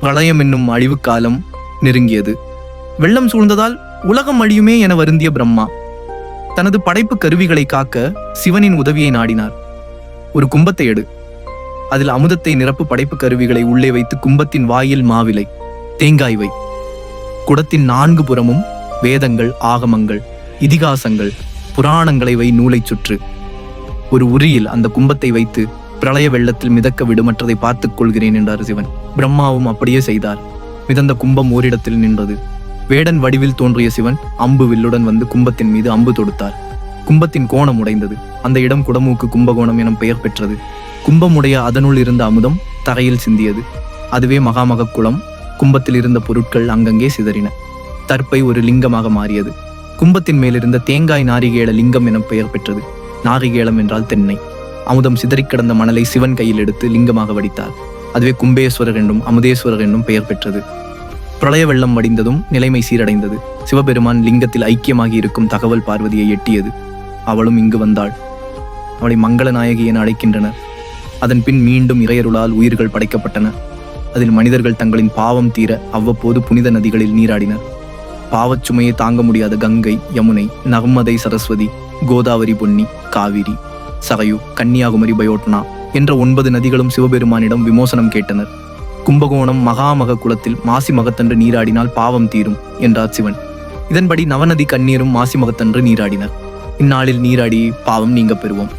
பிரளயம் என்னும் அழிவு காலம் நெருங்கியது. வெள்ளம் சூழ்ந்ததால் உலகம் அழியுமே என வருந்திய பிரம்மா தனது படைப்பு கருவிகளை காக்க சிவனின் உதவியை நாடினார். ஒரு கும்பத்தை எடு, அதில் அமுதத்தை நிரப்பு படைப்பு கருவிகளை உள்ளே வைத்து கும்பத்தின் வாயில் மாவிலை, தேங்காய் வை. குடத்தின் 4 புறமும் வேதங்கள், ஆகமங்கள், இதிகாசங்கள், புராணங்களை வை. நூலை சுற்று. ஒரு உரியில் அந்த கும்பத்தை வைத்து பிரளய வெள்ளத்தில் மிதக்க விடு, மற்றதை பார்த்துக் கொள்கிறேன் என்றார் சிவன். பிரம்மாவும் அப்படியே செய்தார். மிதந்த கும்பம் ஓரிடத்தில் நின்றது. வேடன் வடிவில் தோன்றிய சிவன் அம்பு வில்லுடன் வந்து கும்பத்தின் மீது அம்பு தொடுத்தார். கும்பத்தின் கோணம் உடைந்தது. அந்த இடம் குடமூக்கு கும்பகோணம் என பெயர் பெற்றது. கும்பமுடைய அதனுள் இருந்த அமுதம் தரையில் சிந்தியது. அதுவே மகாமக குளம். கும்பத்தில் இருந்த பொருட்கள் அங்கங்கே சிதறின. தர்ப்பை ஒரு லிங்கமாக மாறியது. கும்பத்தின் மேலிருந்த தேங்காய் நாரிகேள லிங்கம் என பெயர் பெற்றது. நாரிகேளம் என்றால் தென்னை. அமுதம் சிதறிக் கிடந்த மணலை சிவன் கையில் எடுத்து லிங்கமாக வடித்தார். அதுவே கும்பேஸ்வரர் என்றும் அமுதேஸ்வரர் என்றும் பெயர் பெற்றது. பிரளய வெள்ளம் வடிந்ததும் நிலைமை சீரடைந்தது. சிவபெருமான் லிங்கத்தில் ஐக்கியமாகி இருக்கும் தகவல் பார்வதியை எட்டியது. அவளும் இங்கு வந்தாள். அவளை மங்கள நாயகி என அழைக்கின்றனர். அதன் பின் மீண்டும் இறையருளால் உயிர்கள் படைக்கப்பட்டன. அதில் மனிதர்கள் தங்களின் பாவம் தீர அவ்வப்போது புனித நதிகளில் நீராடினர். பாவச் சுமையை தாங்க முடியாத கங்கை, யமுனை, நர்மதை, சரஸ்வதி, கோதாவரி, பொன்னி, காவிரி, சரையு, கன்னியாகுமரி, பயோட்னா என்ற 9 நதிகளும் சிவபெருமானிடம் விமோசனம் கேட்டனர். கும்பகோணம் மகாமக குளத்தில் மாசி மகத்தன்று நீராடினால் பாவம் தீரும் என்றார் சிவன். இதன்படி நவநதி கண்ணீரும் மாசி மகத்தன்று நீராடினர். இந்நாளில் நீராடி பாவம் நீங்க பெறுவோம்.